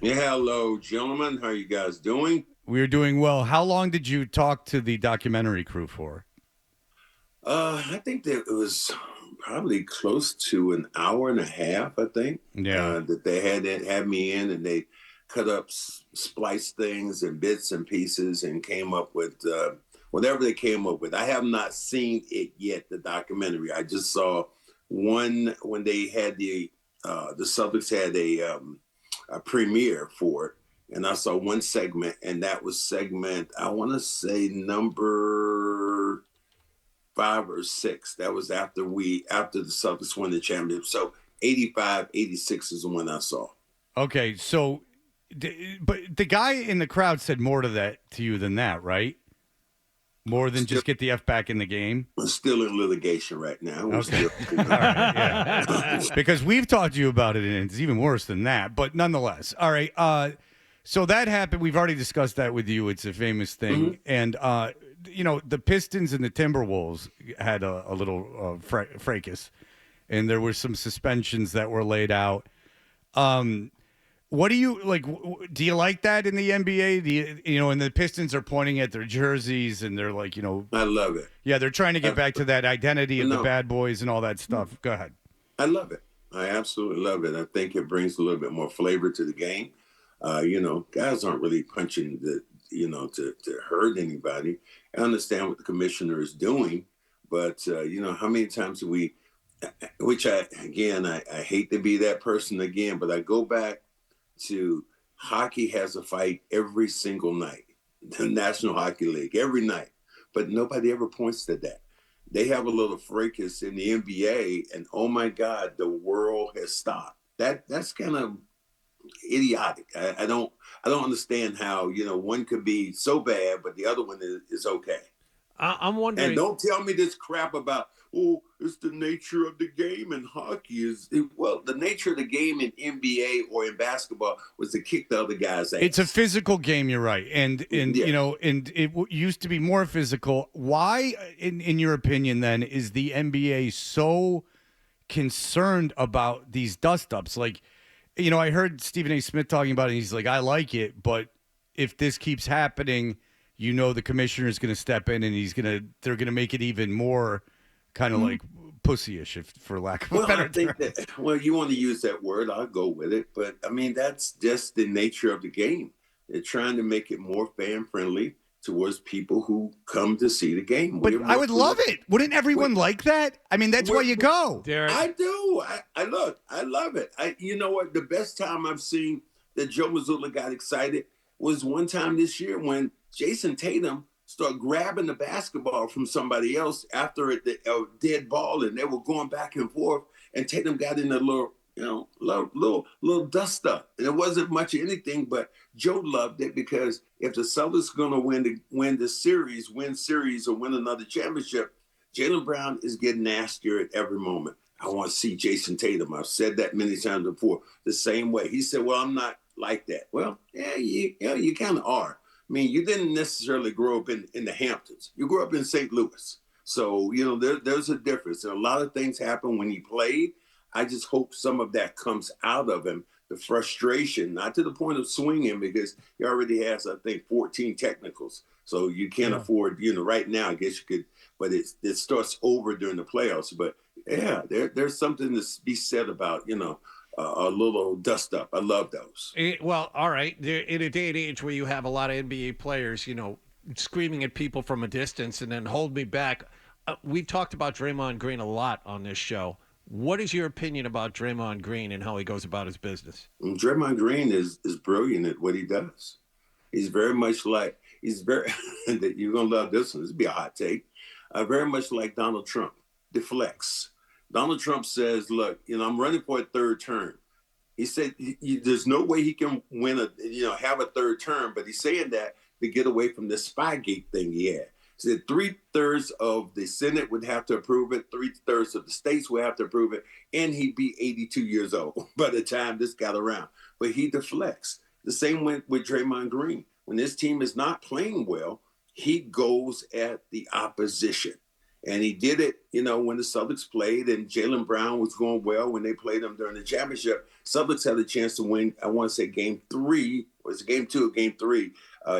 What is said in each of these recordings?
Yeah, hello, gentlemen. How are you guys doing? We're doing well. How long did you talk to the documentary crew for? I think that it was probably close to an hour and a half. I think Yeah. that they had me in, and they cut up, spliced things and bits and pieces, and came up with whatever they came up with. I have not seen it yet, the documentary. I just saw one when they had the Celtics had a premiere for it, and I saw one segment, and that was segment, I want to say, number 5 or 6. That was after the Celtics won the championship. So 85, 86 is the one I saw. Okay. So, but the guy in the crowd said more to you than that, right? More than Still, just get the F back in the game. still in litigation right now. We're Okay. still, All right. Yeah. Because we've talked to you about it, and it's even worse than that. But nonetheless, all right. So that happened. We've already discussed that with you. It's a famous thing, Mhm. and the Pistons and the Timberwolves had a little fracas, and there were some suspensions that were laid out. Um, what do you like? Do you like that in the NBA? And the Pistons are pointing at their jerseys, and they're like, I love it. yeah, they're trying to get back to that identity of the No, bad boys and all that stuff. Go ahead. I love it. I absolutely love it. I think it brings a little bit more flavor to the game. Guys aren't really punching to hurt anybody. I understand what the commissioner is doing, but how many times do we, which I hate to be that person again, but I go back to hockey has a fight every single night, the National Hockey League, every night, but nobody ever points to that. They have a little fracas in the NBA, and oh my God, the world has stopped. That's kind of idiotic. I don't understand how one could be so bad, but the other one is okay. I'm And wondering. don't tell me this crap about, oh, it's the nature of the game in hockey. Well, the nature of the game in NBA or in basketball was to kick the other guy's It's a ass. physical game, you're right, and Yeah. and it used to be more physical. Why, in your opinion, then is the NBA so concerned about these dust ups? Like, I heard Stephen A. Smith talking about it. And he's like, I like it, but if this keeps happening, the commissioner is going to step in and they're going to make it even more kind of like pussyish, if for lack of a Well, I better think term. that, well, you want to use that word, I'll go with it. But I mean, that's just the nature of the game. They're trying to make it more fan friendly towards people who come to see the game. But I would love it. Wouldn't we everyone like that? I mean, that's why we're, you go. Derek. I do. I look. I love it. You know what? The best time I've seen that Joe Mazzulla got excited was one time this year when Jason Tatum started grabbing the basketball from somebody else after a dead ball, and they were going back and forth, and Tatum got in a little. Little dust up. And it wasn't much of anything, but Joe loved it because if the Celtics are going to win series, or win another championship, Jaylen Brown is getting nastier at every moment. I want to see Jason Tatum. I've said that many times before. The same way. He said, well, I'm not like that. Well, yeah, you kind of are. I mean, you didn't necessarily grow up in the Hamptons. You grew up in St. Louis. So, there's a difference. And a lot of things happen when he played. I just hope some of that comes out of him. The frustration, not to the point of swinging, because he already has, I think, 14 technicals. So you can't Yeah. afford, right now, I guess you could, but it starts over during the playoffs. But yeah, there's something to be said about a little dust up. I love those. Well, all right. In a day and age where you have a lot of NBA players, screaming at people from a distance and then hold me back. We talked about Draymond Green a lot on this show. What is your opinion about Draymond Green and how he goes about his business? And Draymond Green is brilliant at what he does. He's very that you're gonna love this one. This will be a hot take. Very much like Donald Trump, deflects. Donald Trump says, "Look, I'm running for a third term." He said there's no way he can have a third term, but he's saying that to get away from this Spygate thing he had. He said 3/3 of the Senate would have to approve it, 3/3 of the states would have to approve it, and he'd be 82 years old by the time this got around. But he deflects. The same went with Draymond Green. When this team is not playing well, he goes at the opposition. And he did it, when the Celtics played and Jaylen Brown was going well when they played them during the championship. Celtics had a chance to win, I want to say game 3, or was it game 2 or game 3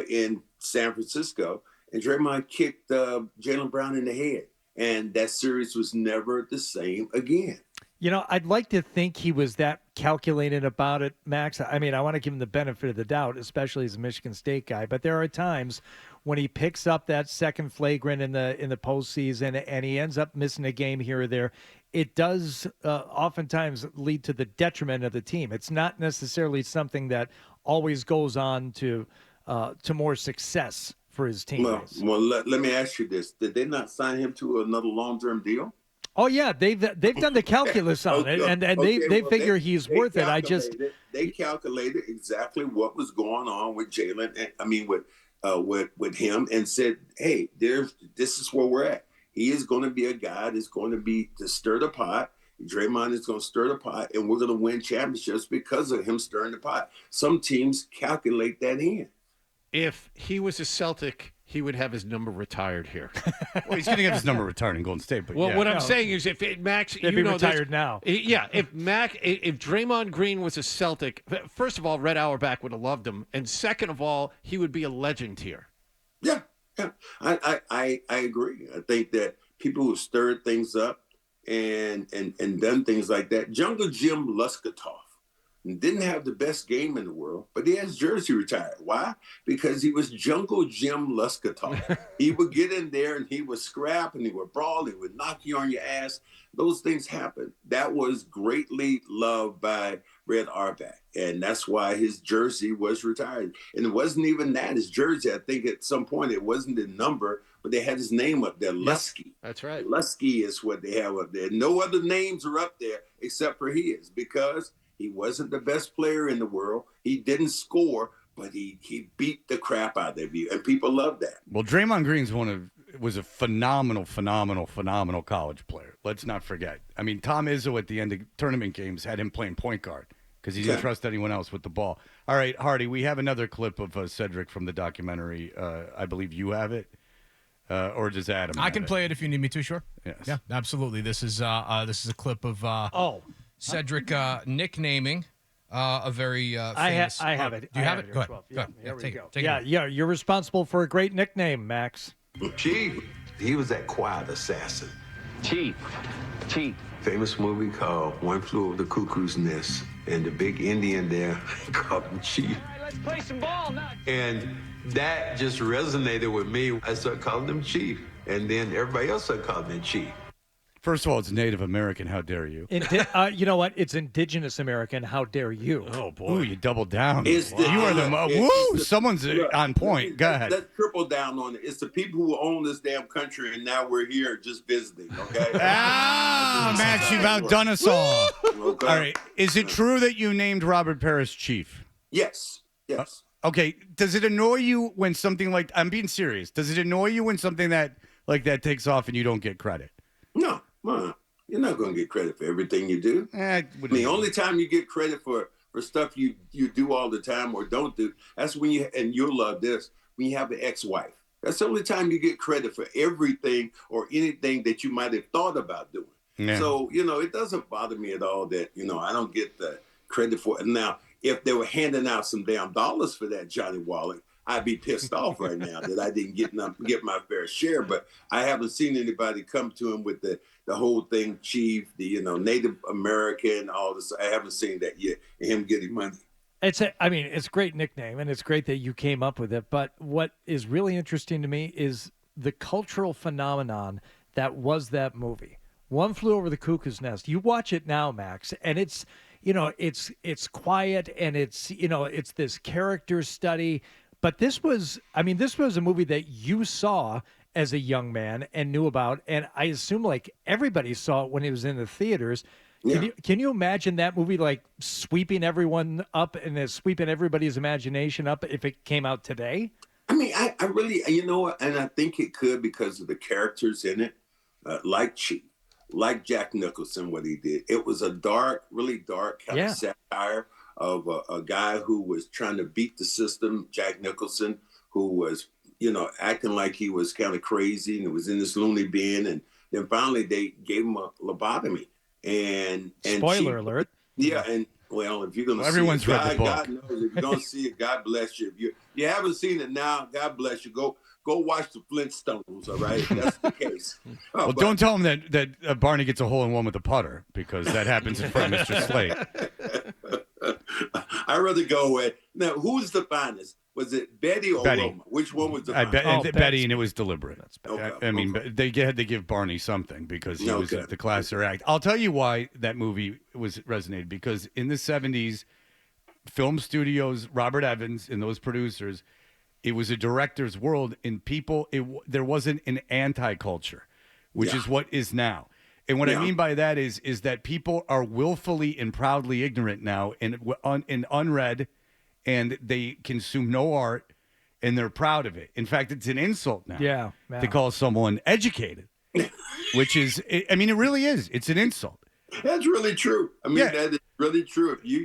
in San Francisco. And Draymond kicked Jaylen Brown in the head. And that series was never the same again. I'd like to think he was that calculated about it, Max. I mean, I want to give him the benefit of the doubt, especially as a Michigan State guy. But there are times when he picks up that second flagrant in the postseason and he ends up missing a game here or there. It does oftentimes lead to the detriment of the team. It's not necessarily something that always goes on to more success for his teammates. Well, let me ask you this: did they not sign him to another long-term deal? Oh yeah, they've done the calculus on it, and they figure he's worth it. They calculated exactly what was going on with Jaylen. I mean, with him, and said, "Hey, this is where we're at. He is going to be a guy that's going to stir the pot. Draymond is going to stir the pot, and we're going to win championships because of him stirring the pot." Some teams calculate that in. If he was a Celtic, he would have his number retired here. Well, he's going to get his number retired in Golden State. But what I'm saying is, if Max, they'd be retired now. Yeah, if Draymond Green was a Celtic, first of all, Red Auerbach would have loved him, and second of all, he would be a legend here. Yeah. I agree. I think that people who stirred things up and done things like that. Jungle Jim Luskatov didn't have the best game in the world, but he has jersey retired. Why? Because he was Jungle Jim Luskatov. He would get in there and he would scrap and he would brawl. He would knock you on your ass. Those things happen. That was greatly loved by Red Auerbach, and that's why his jersey was retired. And it wasn't even that. His jersey, I think at some point it wasn't the number, but they had his name up there, Lusky. That's right. Lusky is what they have up there. No other names are up there except for his, because he wasn't the best player in the world. He didn't score, but he beat the crap out of you, and people love that. Well, Draymond Green's was a phenomenal college player. Let's not forget. I mean, Tom Izzo at the end of tournament games had him playing point guard because he didn't trust anyone else with the ball. All right, Hardy, we have another clip of Cedric from the documentary. I believe you have it, or does Adam? I can play it if you need me to. Sure. Yes. Yeah, absolutely. This is a clip of Cedric nicknaming a very famous. I have it. Do you have it? Go ahead. Yeah, Go ahead. here we go. Take it. Yeah, you're responsible for a great nickname, Max. Chief, he was that quiet assassin. Chief. Famous movie called One Flew Over the Cuckoo's Nest, and the big Indian there called him Chief. All right, let's play some ball now. And that just resonated with me. I started calling him Chief, and then everybody else started calling him Chief. First of all, it's Native American. How dare you? You know what? It's Indigenous American. How dare you? Oh, boy. Ooh, you doubled down. You are the someone's on point. Go ahead. Let's triple down on it. It's the people who own this damn country, and now we're here just visiting, okay? Max, you've outdone us all. Okay. All right. Is it true that you named Robert Parish chief? Yes. Okay. Does it annoy you when something like, I'm being serious, does it annoy you when something that takes off and you don't get credit? No. You're not going to get credit for everything you do. The only time you get credit for stuff you do all the time or don't do, that's when and you'll love this, when you have an ex-wife. That's the only time you get credit for everything or anything that you might have thought about doing. Yeah. So, it doesn't bother me at all that, I don't get the credit for it. Now, if they were handing out some damn dollars for that, Johnny Wallach, I'd be pissed off right now that I didn't get my fair share. But I haven't seen anybody come to him with the whole thing, Chief, the Native American, all this. I haven't seen that yet. Him getting money. It's a great nickname, and it's great that you came up with it. But what is really interesting to me is the cultural phenomenon that was that movie. One Flew Over the Cuckoo's Nest. You watch it now, Max, and it's quiet, and it's this character study. But this was a movie that you saw as a young man and knew about, and I assume like everybody saw it when it was in the theaters. Yeah. Can you imagine that movie like sweeping everyone up and sweeping everybody's imagination up if it came out today? I mean, I really, and I think it could because of the characters in it, like Chief, like Jack Nicholson, what he did. It was a really dark kind of satire of a guy who was trying to beat the system, Jack Nicholson, who was, acting like he was kind of crazy and was in this loony bin and Then finally they gave him a lobotomy. And spoiler alert. Yeah, and well, if you're gonna everyone's see it, read the book. God knows if you're gonna see it, God bless you. If you haven't seen it now, God bless you. Go watch the Flintstones. All right, that's the case. Well, don't tell him that Barney gets a hole in one with a putter, because that happens in front of Mr. Slate. I'd rather go with now. Who's the finest? Was it Betty or Betty. Roma? Which one was the finest? Betty, and it was deliberate. Okay, I mean, they had to give Barney something because he was the classer act. I'll tell you why that movie resonated, because in the 70s, film studios, Robert Evans and those producers, it was a director's world, and there wasn't an anti-culture, which is what is now. And what I mean by that is that people are willfully and proudly ignorant now and unread, and they consume no art, and they're proud of it. In fact, it's an insult now to call someone educated, which is, I mean, it really is. It's an insult. That's really true. I mean, that is really true. If you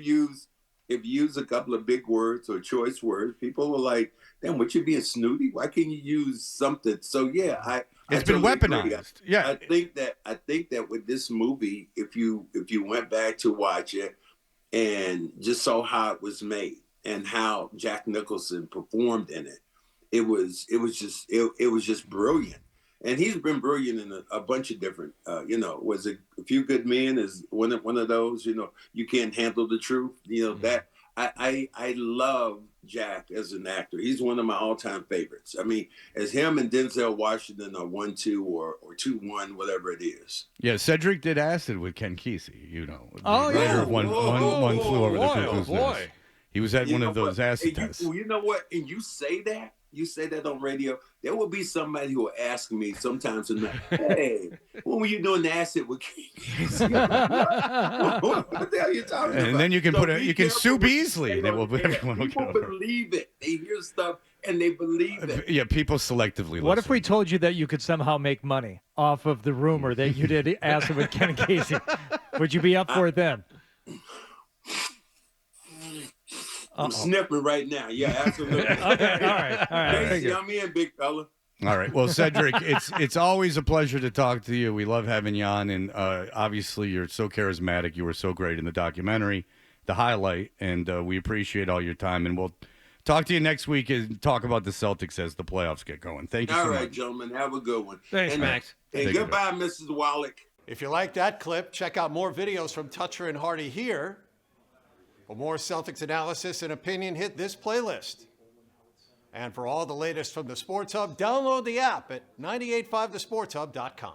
use a couple of big words or choice words, people were like, damn, what, you being snooty? Why can't you use something? So it's been weaponized. I think that with this movie, if you went back to watch it and just saw how it was made and how Jack Nicholson performed in it, it was just brilliant. And he's been brilliant in a bunch of different, was it A Few Good Men is one of those, You Can't Handle the Truth, that I love Jack as an actor. He's one of my all-time favorites. I mean, as him and Denzel Washington are 1-2 or 2-1, whatever it is. Yeah, Cedric did acid with Ken Kesey, Oh, yeah. One Flew Over the Cuckoo's Nest. He was at one of those acid tests. You know what? And you say that on radio, there will be somebody who will ask me sometimes, hey, when were you doing the acid with Kesey? What the hell are you talking about? And then you can you can sue Beasley. Everyone will people believe it. They hear stuff and they believe it. Yeah, people selectively What listen. if we told you that you could somehow make money off of the rumor that you did acid with Ken Kesey? Would you be up for it then? I'm sniffing right now. Yeah, absolutely. Okay, all right. Casey, I'm in, big fella. All right. Well, Cedric, it's always a pleasure to talk to you. We love having you on, and obviously you're so charismatic. You were so great in the documentary, the highlight, and we appreciate all your time. And we'll talk to you next week and talk about the Celtics as the playoffs get going. Thank you so much. All right, gentlemen. Have a good one. Thanks, Max. And goodbye, Mrs. Wallach. If you like that clip, check out more videos from Toucher and Hardy here. For more Celtics analysis and opinion, hit this playlist. And for all the latest from the Sports Hub, download the app at 985thesportshub.com.